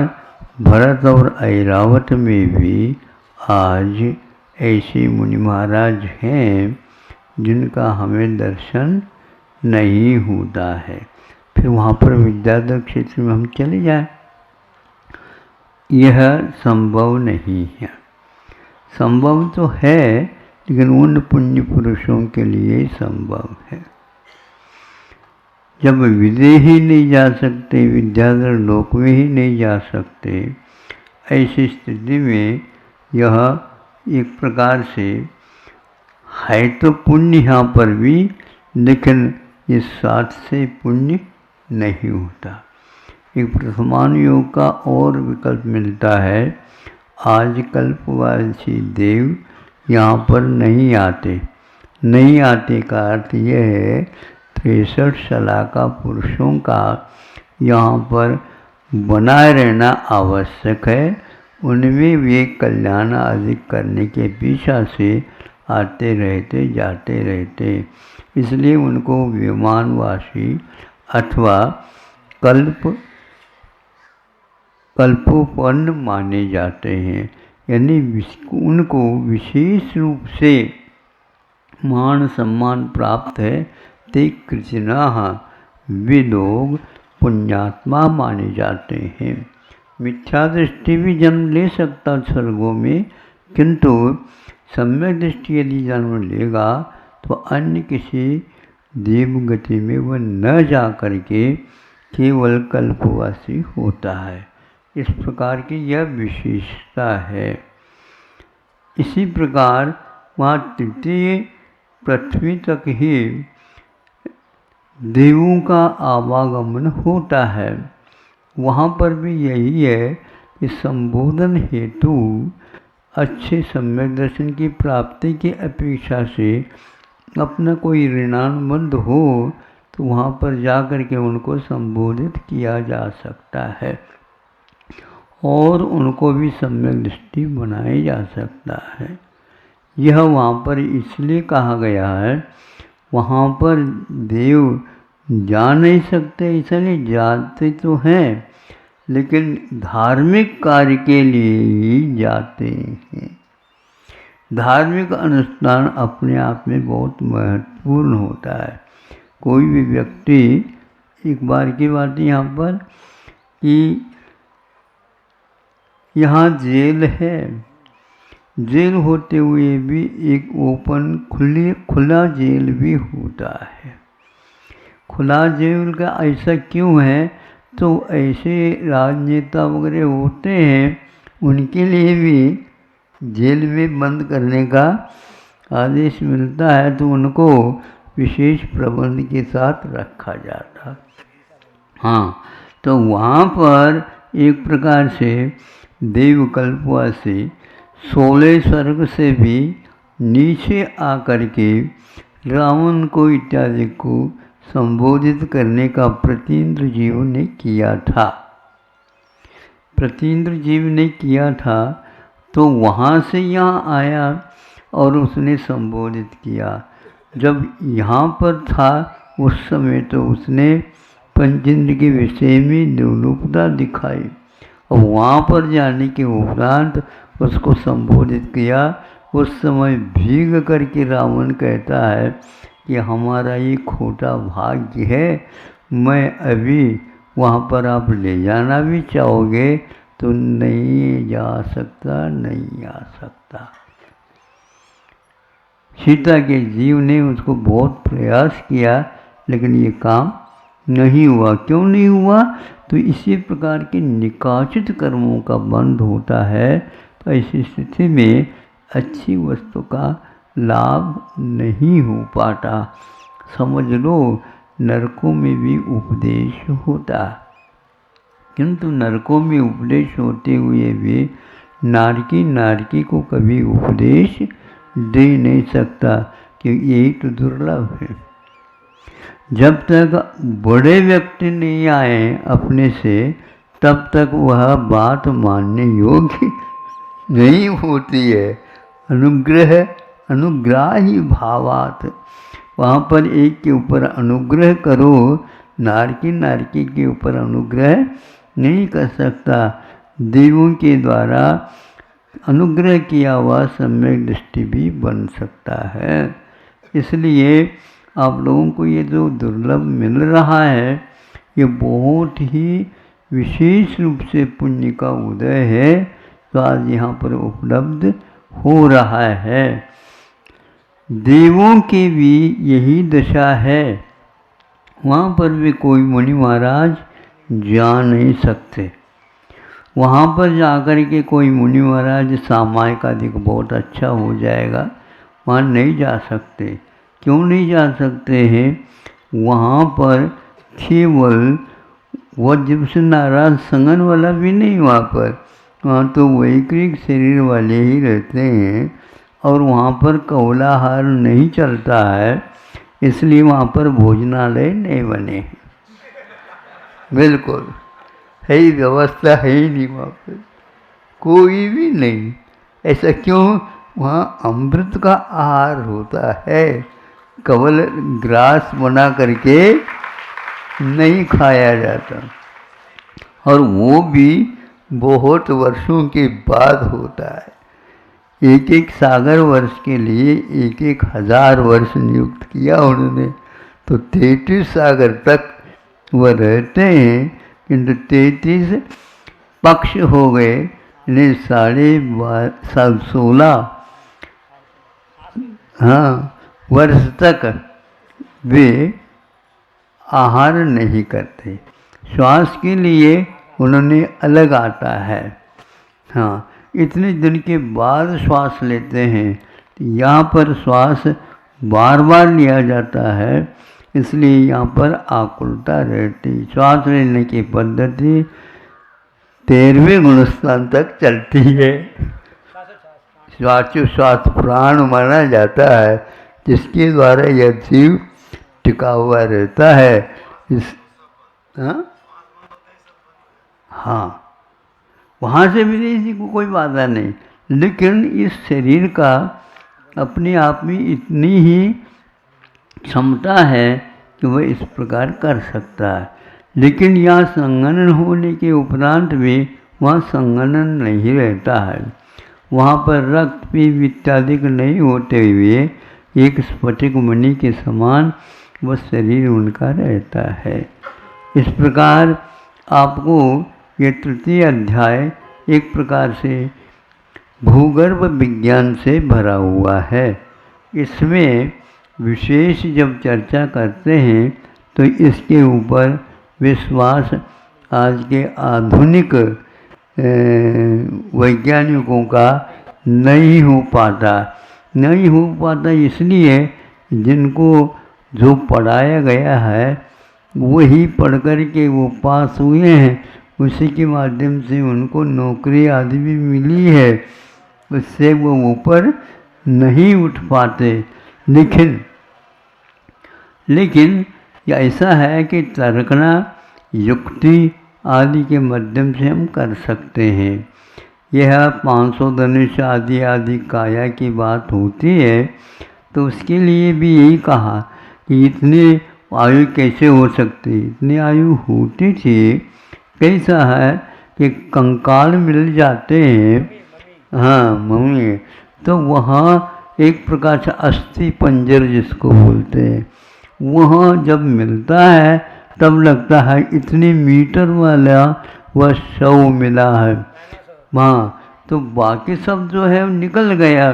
भरत और ऐरावत में भी आज ऐसे मुनि महाराज हैं जिनका हमें दर्शन नहीं होता है। फिर वहाँ पर विद्याधर क्षेत्र में हम चले जाएं, यह संभव नहीं है। संभव तो है, लेकिन उन पुण्य पुरुषों के लिए संभव है। जब विदेह ही नहीं जा सकते, विद्याधर लोक में ही नहीं जा सकते, ऐसी स्थिति में यह एक प्रकार से है तो पुण्य यहाँ पर भी, लेकिन इस साथ से पुण्य नहीं होता। एक प्रथमानुयोग का और विकल्प मिलता है। आज कल्पवासी देव यहाँ पर नहीं आते का अर्थ यह है 63 शलाका पुरुषों का यहाँ पर बनाए रहना आवश्यक है। उनमें वे कल्याण अधिक करने के पीछा से आते रहते जाते रहते, इसलिए उनको विमानवासी अथवा कल्पोपन्न माने जाते हैं। यानी उनको विशेष रूप से मान सम्मान प्राप्त है। ते कृष्णाः वे लोग पुण्यात्मा माने जाते हैं। मिथ्या दृष्टि भी जन्म ले सकता स्वर्गों में, किंतु सम्यक दृष्टि यदि जन्म लेगा तो अन्य किसी देवगति में वह न जा करके केवल कल्पवासी होता है। इस प्रकार की यह विशेषता है। इसी प्रकार वहाँ तृतीय पृथ्वी तक ही देवों का आवागमन होता है। वहाँ पर भी यही है कि संबोधन हेतु अच्छे सम्यक दर्शन की प्राप्ति की अपेक्षा से अपना कोई ऋणानुबंध हो तो वहाँ पर जा कर के उनको संबोधित किया जा सकता है और उनको भी सम्यक दृष्टि बनाई जा सकता है। यह वहाँ पर इसलिए कहा गया है, वहाँ पर देव जा नहीं सकते, इसलिए जाते तो हैं, लेकिन धार्मिक कार्य के लिए ही जाते हैं। धार्मिक अनुष्ठान अपने आप में बहुत महत्वपूर्ण होता है। कोई भी व्यक्ति, एक बार की बात है यहाँ पर कि यहाँ जेल है, जेल होते हुए भी एक ओपन खुला जेल भी होता है। खुला जेल का ऐसा क्यों है? तो ऐसे राजनेता वगैरह होते हैं, उनके लिए भी जेल में बंद करने का आदेश मिलता है, तो उनको विशेष प्रबंध के साथ रखा जाता है। हाँ, तो वहाँ पर एक प्रकार से देवकल्पवासी 16 स्वर्ग से भी नीचे आकर के रावण को इत्यादि को संबोधित करने का प्रतीन्द्र जीव ने किया था। प्रतीन्द्र जीव ने किया था, तो वहाँ से यहाँ आया और उसने संबोधित किया। जब यहाँ पर था उस समय तो उसने पंचेंद्र के विषय में निर्लोपता दिखाई, और वहाँ पर जाने के उपरांत उसको संबोधित किया। उस समय भीग करके रावण कहता है कि हमारा ये खोटा भाग्य है, मैं अभी वहाँ पर आप ले जाना भी चाहोगे तो नहीं जा सकता, नहीं आ सकता। सीता के जीव ने उसको बहुत प्रयास किया, लेकिन ये काम नहीं हुआ। क्यों नहीं हुआ? तो इसी प्रकार के निकाचित कर्मों का बंध होता है, तो ऐसी स्थिति में अच्छी वस्तु का लाभ नहीं हो पाता। समझ लो, नरकों में भी उपदेश होता, किंतु नरकों में उपदेश होते हुए भी नारकी को कभी उपदेश दे नहीं सकता, क्योंकि यही तो दुर्लभ है। जब तक बड़े व्यक्ति नहीं आए अपने से, तब तक वह बात मानने योग्य नहीं होती है। अनुग्राही भावात, वहाँ पर एक के ऊपर अनुग्रह करो, नारकी के ऊपर अनुग्रह नहीं कर सकता। देवों के द्वारा अनुग्रह किया हुआ सम्यक दृष्टि भी बन सकता है। इसलिए आप लोगों को ये जो दुर्लभ मिल रहा है, ये बहुत ही विशेष रूप से पुण्य का उदय है, तो आज यहाँ पर उपलब्ध हो रहा है। देवों की भी यही दशा है, वहाँ पर भी कोई मुनि महाराज जा नहीं सकते। वहाँ पर जाकर के कोई मुनि महाराज सामायिक आदि को बहुत अच्छा हो जाएगा, वहाँ नहीं जा सकते। क्यों नहीं जा सकते हैं? वहाँ पर केवल वज्र से नाराज संगन वाला भी नहीं, वहाँ तो वैकृतिक शरीर वाले ही रहते हैं, और वहाँ पर कौलाहार नहीं चलता है, इसलिए वहाँ पर भोजनालय नहीं बने। बिल्कुल है ही, व्यवस्था है ही नहीं वहाँ पर, कोई भी नहीं। ऐसा क्यों? वहाँ अमृत का आहार होता है, केवल ग्रास बना करके नहीं खाया जाता, और वो भी बहुत वर्षों के बाद होता है। एक एक सागर वर्ष के लिए 1,000 वर्ष नियुक्त किया उन्होंने, तो 33 सागर तक वह रहते हैं, किंतु 33 पक्ष हो गए, इन्हें 16.5 वर्ष तक वे आहार नहीं करते। श्वास के लिए उन्होंने अलग आता है। इतने दिन के बाद श्वास लेते हैं, तो यहाँ पर श्वास बार बार लिया जाता है, इसलिए यहाँ पर आकुलता रहती। श्वास लेने की पद्धति 13वें गुणस्थान तक चलती है। श्वास प्राण माना जाता है, जिसके द्वारा यह जीव टिका हुआ रहता है। वहाँ से भी किसी को कोई बाधा नहीं, लेकिन इस शरीर का अपने आप में इतनी ही क्षमता है कि वह इस प्रकार कर सकता है। लेकिन यहाँ संगणन होने के उपरांत भी वहाँ संगणन नहीं रहता है। वहाँ पर रक्त पीप इत्यादि नहीं होते हुए एक स्फटिक मणि के समान वह शरीर उनका रहता है। इस प्रकार आपको ये तृतीय अध्याय एक प्रकार से भूगर्भ विज्ञान से भरा हुआ है। इसमें विशेष जब चर्चा करते हैं तो इसके ऊपर विश्वास आज के आधुनिक वैज्ञानिकों का नहीं हो पाता इसलिए जिनको जो पढ़ाया गया है वही पढ़ कर के वो पास हुए हैं, उसी के माध्यम से उनको नौकरी आदि भी मिली है, उससे वो ऊपर नहीं उठ पाते। लेकिन ऐसा है कि तर्कना युक्ति आदि के माध्यम से हम कर सकते हैं। यह 500 धनुष आदि आदि काया की बात होती है, तो उसके लिए भी यही कहा कि इतने आयु कैसे हो सकती, इतनी आयु होती थी। कैसा है कि कंकाल मिल जाते हैं, हाँ मम्मी, तो वहाँ एक प्रकार से अस्थि पंजर जिसको बोलते हैं, वहाँ जब मिलता है तब लगता है इतने मीटर वाला वह शव मिला है। हाँ, तो बाकी सब जो है निकल गया,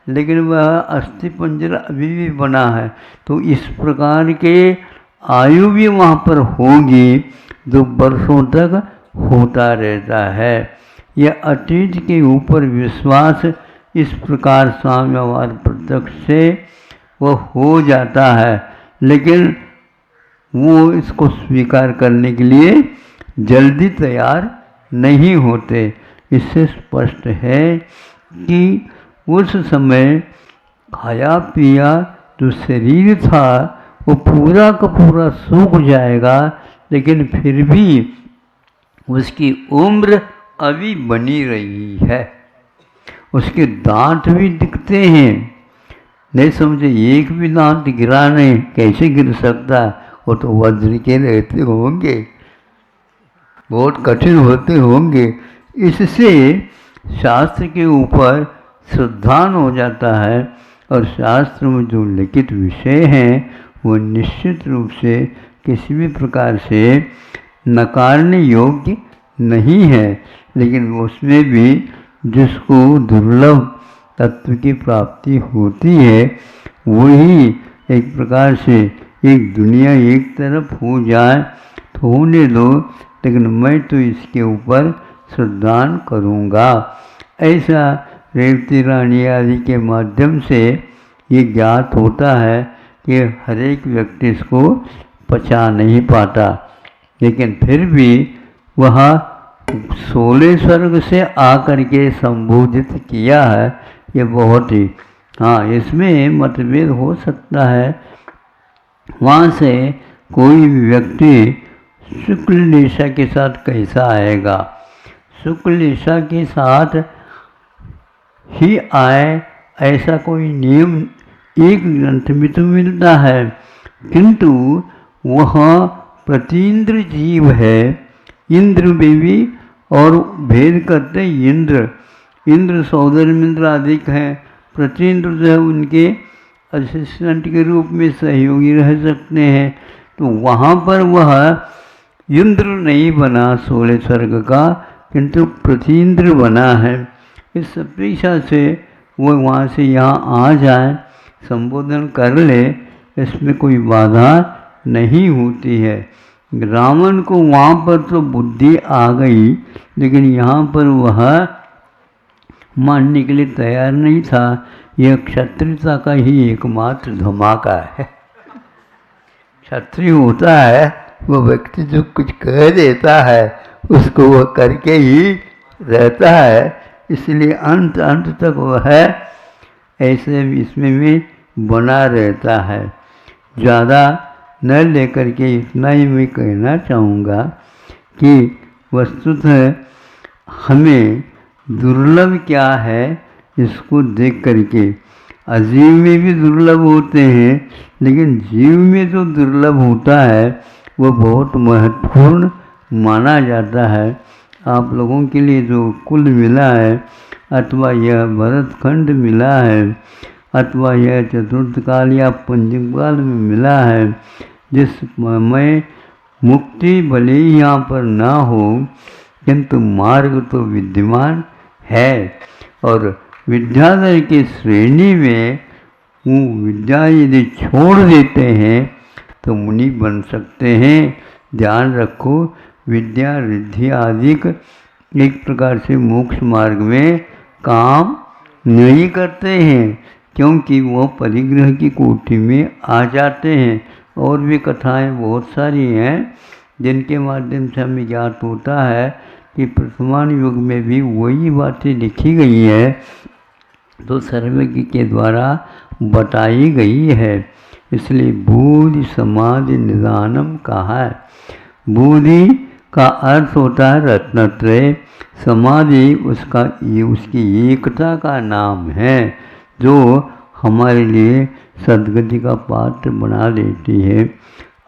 लेकिन वह अस्थि पंजर अभी भी बना है। तो इस प्रकार के आयु भी वहाँ पर होगी जो वर्षों तक होता रहता है। यह अतीत के ऊपर विश्वास इस प्रकार साम्यवाद प्रत्यक्ष से वह हो जाता है, लेकिन वो इसको स्वीकार करने के लिए जल्दी तैयार नहीं होते। इससे स्पष्ट है कि उस समय खाया पिया जो शरीर था वो पूरा का पूरा सूख जाएगा, लेकिन फिर भी उसकी उम्र अभी बनी रही है, उसके दांत भी दिखते हैं। नहीं समझे, एक भी दांत गिरा नहीं, कैसे गिर सकता, वो तो वज्र के रहते होंगे, बहुत कठिन होते होंगे। इससे शास्त्र के ऊपर श्रद्धान हो जाता है, और शास्त्र में जो लिखित विषय हैं वो निश्चित रूप से किसी भी प्रकार से नकारने योग्य नहीं है। लेकिन उसमें भी जिसको दुर्लभ तत्व की प्राप्ति होती है, वही एक प्रकार से एक दुनिया एक तरफ हो जाए तो होने दो, लेकिन मैं तो इसके ऊपर श्रद्धान करूँगा। ऐसा रेवती रानी आदि के माध्यम से ये ज्ञात होता है कि हर एक व्यक्ति इसको पचा नहीं पाता, लेकिन फिर भी वह 16 स्वर्ग से आकर के संबोधित किया है। ये बहुत ही, हाँ, इसमें मतभेद हो सकता है। वहाँ से कोई भी व्यक्ति शुक्ल निशा के साथ कैसा आएगा, शुक्ल निशा के साथ ही आए ऐसा कोई नियम एक ग्रंथ में तो मिलता है, किंतु वह प्रतीन्द्र जीव है। इंद्र में भी और भेद करते इंद्र सौदर्मिंद्र आदि हैं, प्रतीन्द्र जो है उनके असिस्टेंट के रूप में सहयोगी रह सकते हैं। तो वहाँ पर वह इंद्र नहीं बना 16 स्वर्ग का, किंतु प्रतीन्द्र बना है। इस अपेक्षा से वो वहाँ से यहाँ आ जाए, संबोधन कर ले, इसमें कोई बाधा नहीं होती है। रावण को वहाँ पर तो बुद्धि आ गई, लेकिन यहाँ पर वह मानने के लिए तैयार नहीं था। यह क्षत्रियता का ही एकमात्र धमाका है। क्षत्रिय होता है वो व्यक्ति जो कुछ कह देता है उसको वह करके ही रहता है, इसलिए अंत तक वह ऐसे इसमें भी बना रहता है। ज़्यादा न लेकर के इतना ही मैं कहना चाहूँगा कि वस्तुतः हमें दुर्लभ क्या है इसको देख करके, अजीव में भी दुर्लभ होते हैं, लेकिन जीव में जो दुर्लभ होता है वो बहुत महत्वपूर्ण माना जाता है। आप लोगों के लिए जो कुल मिला है, अथवा यह भरतखंड मिला है, अथवा यह चतुर्थ काल या पंचम काल में मिला है, जिसमें मुक्ति भले ही यहाँ पर ना हो, किंतु मार्ग तो विद्यमान है। और विद्याधर की श्रेणी में वो विद्या यदि छोड़ देते हैं तो मुनि बन सकते हैं। ध्यान रखो, विद्या रिद्धि आदि एक प्रकार से मोक्ष मार्ग में काम नहीं करते हैं, क्योंकि वो परिग्रह की कोटि में आ जाते हैं और भी कथाएं बहुत सारी हैं जिनके माध्यम से हमें ज्ञात होता है कि वर्तमान युग में भी वही बातें लिखी गई हैं तो सर्वज्ञ के द्वारा बताई गई है। इसलिए बुद्धि समाधि निदानम कहा है। बुद्धि का अर्थ होता है रत्नत्रय, समाधि उसकी एकता का नाम है जो हमारे लिए सद्गति का पात्र बना देती है।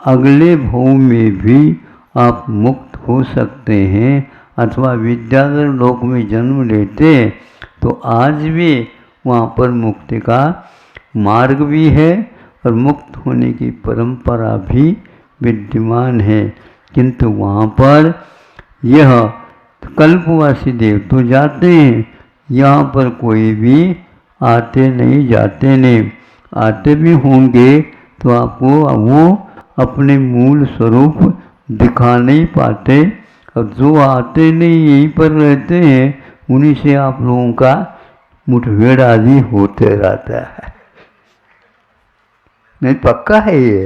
अगले भव में भी आप मुक्त हो सकते हैं अथवा विद्याधर लोक में जन्म लेते तो आज भी वहाँ पर मुक्ति का मार्ग भी है और मुक्त होने की परंपरा भी विद्यमान है। किंतु वहाँ पर यह कल्पवासी देव तो जाते हैं, यहाँ पर कोई भी आते नहीं जाते नहीं। आते भी होंगे तो आपको वो अपने मूल स्वरूप दिखा नहीं पाते और जो आते नहीं यहीं पर रहते हैं उन्हीं से आप लोगों का मुठभेड़ आदि होते रहता है। नहीं पक्का है ये।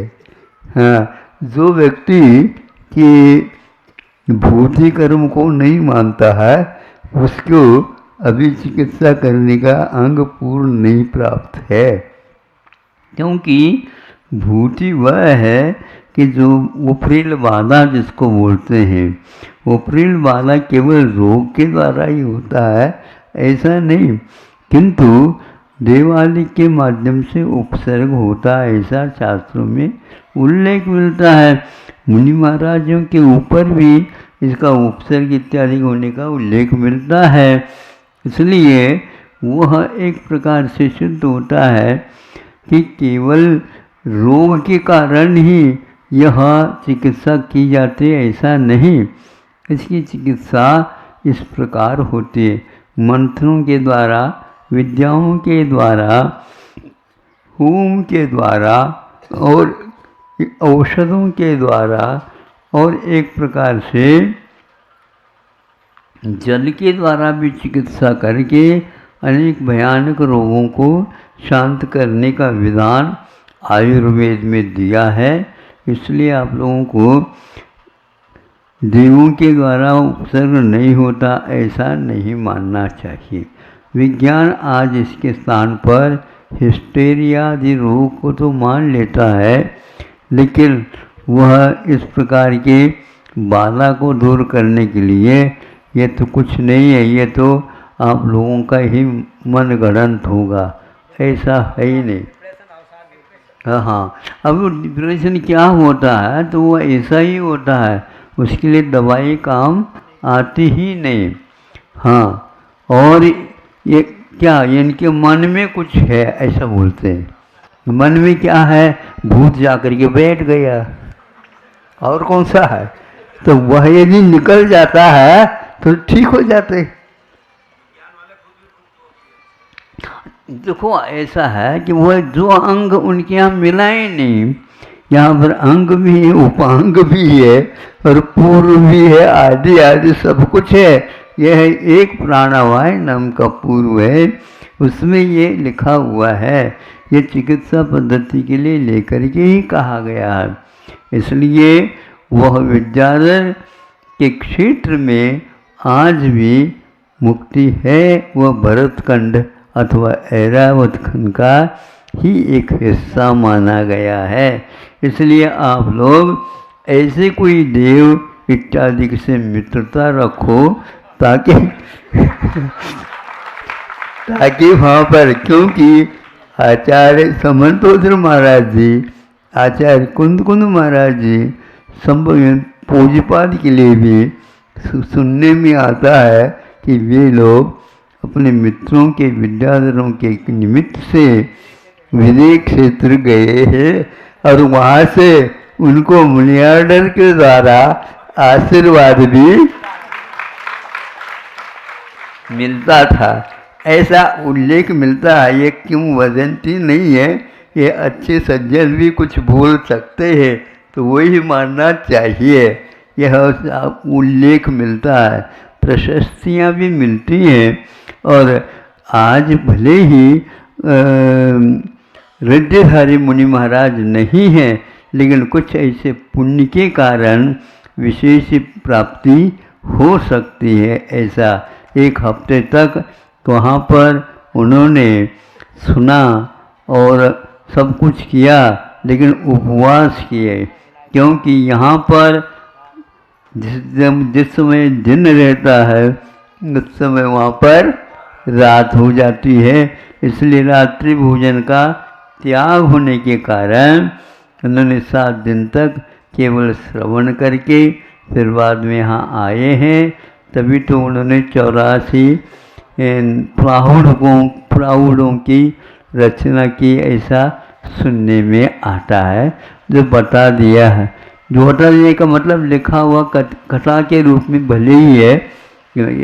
हाँ, जो व्यक्ति कि भूति कर्म को नहीं मानता है उसको अभी चिकित्सा करने का अंग पूर्ण नहीं प्राप्त है, क्योंकि भूति वह है कि जो उपरील बाधा जिसको बोलते हैं, उपरील बाधा केवल रोग के द्वारा ही होता है ऐसा नहीं, किंतु देवालय के माध्यम से उपसर्ग होता है ऐसा शास्त्रों में उल्लेख मिलता है। मुनि महाराजों के ऊपर भी इसका उपसर्ग इत्यादि होने का उल्लेख मिलता है। इसलिए वह एक प्रकार से सिद्ध होता है कि केवल रोग के कारण ही यह चिकित्सा की जाती है ऐसा नहीं। इसकी चिकित्सा इस प्रकार होती है, मंत्रों के द्वारा, विद्याओं के द्वारा, होम के द्वारा और औषधों के द्वारा और एक प्रकार से जल के द्वारा भी चिकित्सा करके अनेक भयानक रोगों को शांत करने का विधान आयुर्वेद में दिया है। इसलिए आप लोगों को देवों के द्वारा उपसर्ग नहीं होता ऐसा नहीं मानना चाहिए। विज्ञान आज इसके स्थान पर हिस्टेरिया आदि रोग को तो मान लेता है, लेकिन वह इस प्रकार के बाधा को दूर करने के लिए ये तो कुछ नहीं है, ये तो आप लोगों का ही मन गढ़ंत होगा, ऐसा है ही नहीं। हाँ, अब डिप्रेशन क्या होता है तो वो ऐसा ही होता है, उसके लिए दवाई काम आती ही नहीं। हाँ, और ये क्या इनके मन में कुछ है ऐसा बोलते हैं। मन में क्या है, भूत जाकर के बैठ गया, और कौन सा है, तो वह यदि निकल जाता है तो ठीक हो जाते। देखो ऐसा है कि वह जो अंग उनके यहाँ मिला ही नहीं, यहाँ पर अंग भी है, उपांग भी है और पूर्व भी है, आदि आदि सब कुछ है। यह एक प्राणवायु नाम का पूर्व है, उसमें ये लिखा हुआ है। ये चिकित्सा पद्धति के लिए लेकर के ही कहा गया है। इसलिए वह विद्याधर के क्षेत्र में आज भी मुक्ति है, वह भरतखंड अथवा ऐरावत खंड का ही एक हिस्सा माना गया है। इसलिए आप लोग ऐसे कोई देव इत्यादि से मित्रता रखो ताकि ताकि वहाँ पर, क्योंकि आचार्य समंतोद्र महाराज जी, आचार्य कुंद महाराज जी पूज्यपाद के लिए भी सुनने में आता है कि वे लोग अपने मित्रों के विद्याधरों के निमित्त से विदेश क्षेत्र गए हैं और वहाँ से उनको मुनियार्डर के द्वारा आशीर्वाद भी मिलता था, ऐसा उल्लेख मिलता है। ये क्यों वदंती नहीं है, ये अच्छे सज्जन भी कुछ बोल सकते हैं तो वही मानना चाहिए। यह उल्लेख मिलता है, प्रशस्तियाँ भी मिलती हैं। और आज भले ही हृदयधारी मुनि महाराज नहीं हैं, लेकिन कुछ ऐसे पुण्य के कारण विशेष प्राप्ति हो सकती है। ऐसा 1 हफ्ते तक वहाँ पर उन्होंने सुना और सब कुछ किया, लेकिन उपवास किए, क्योंकि यहाँ पर जिस समय दिन रहता है उस समय वहाँ पर रात हो जाती है। इसलिए रात्रि भोजन का त्याग होने के कारण उन्होंने 7 दिन तक केवल श्रवण करके फिर बाद में यहाँ आए हैं। तभी तो उन्होंने 84 प्राहुणों की रचना की, ऐसा सुनने में आता है, जो बता दिया है। जो बता देने का मतलब लिखा हुआ कथा के रूप में भले ही है।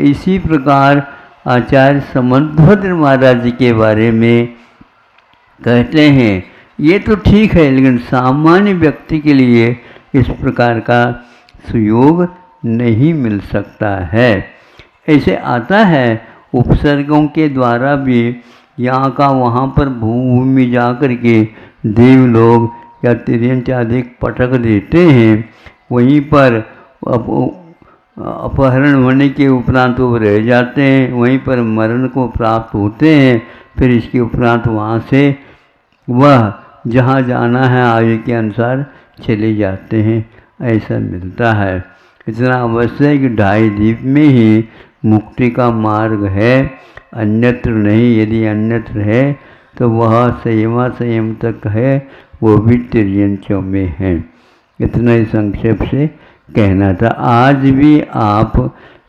इसी प्रकार आचार्य समंतभद्र महाराज जी के बारे में कहते हैं, ये तो ठीक है, लेकिन सामान्य व्यक्ति के लिए इस प्रकार का सुयोग नहीं मिल सकता है। ऐसे आता है उपसर्गों के द्वारा भी यहाँ का वहाँ पर भूमि जा कर के देव लोग या तिर्यंच आदि पटक देते हैं। वहीं पर अपहरण होने के उपरांत वो रह जाते हैं, वहीं पर मरण को प्राप्त होते हैं। फिर इसके उपरांत वहाँ से वह जहाँ जाना है आयु के अनुसार चले जाते हैं, ऐसा मिलता है। इतना अवश्य है कि 2.5 द्वीप में ही मुक्ति का मार्ग है, अन्यत्र नहीं। यदि अन्यत्र है तो वह संयम तक है, वो भी तिर्यंचों में है। इतना ही संक्षेप से कहना था। आज भी आप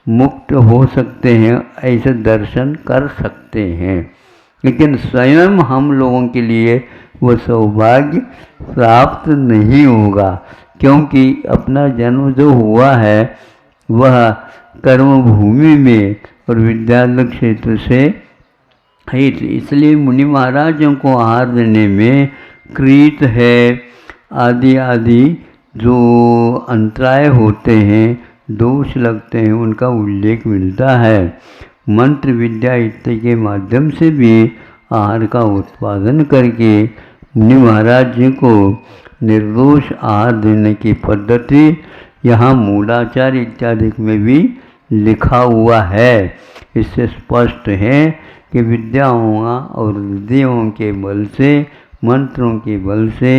मुक्त हो सकते हैं, ऐसे दर्शन कर सकते हैं, लेकिन स्वयं हम लोगों के लिए वो सौभाग्य प्राप्त नहीं होगा, क्योंकि अपना जन्म जो हुआ है वह कर्म भूमि में और विद्यालय क्षेत्र से है। इसलिए मुनि महाराजों को आहार देने में कृत है आदि जो अंतराय होते हैं, दोष लगते हैं, उनका उल्लेख मिलता है। मंत्र विद्या इत्यादि के माध्यम से भी आहार का उत्पादन करके मुनि महाराज जी को निर्दोष आहार देने की पद्धति यहाँ मूलाचार इत्यादि में भी लिखा हुआ है। इससे स्पष्ट है कि विद्याओं और रिद्धियों के बल से, मंत्रों के बल से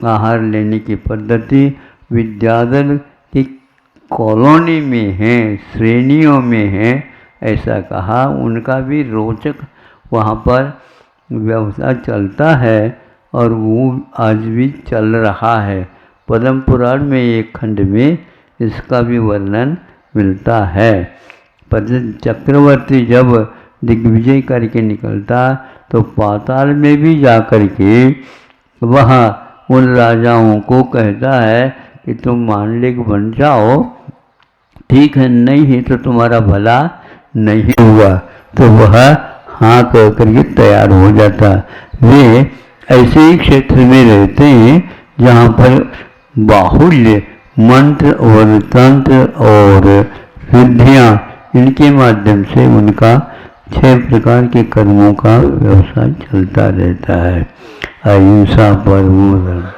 आहार लेने की पद्धति विद्याधर की कॉलोनी में है, श्रेणियों में है, ऐसा कहा। उनका भी रोचक वहाँ पर व्यवसाय चलता है और वो आज भी चल रहा है। पद्म पुराण में एक खंड में इसका भी वर्णन मिलता है। चक्रवर्ती जब दिग्विजय करके निकलता तो पाताल में भी जा कर के वह उन राजाओं को कहता है कि तुम मांडलिक बन जाओ, ठीक है, नहीं है तो तुम्हारा भला नहीं हुआ। तो वह हाँ कह करके तैयार हो जाता। वे ऐसे ही क्षेत्र में रहते हैं जहाँ पर बाहुल्य मंत्र और तंत्र और रिद्धियाँ, इनके माध्यम से उनका 6 प्रकार के कर्मों का व्यवसाय चलता रहता है। अहिंसा परमो धर्म।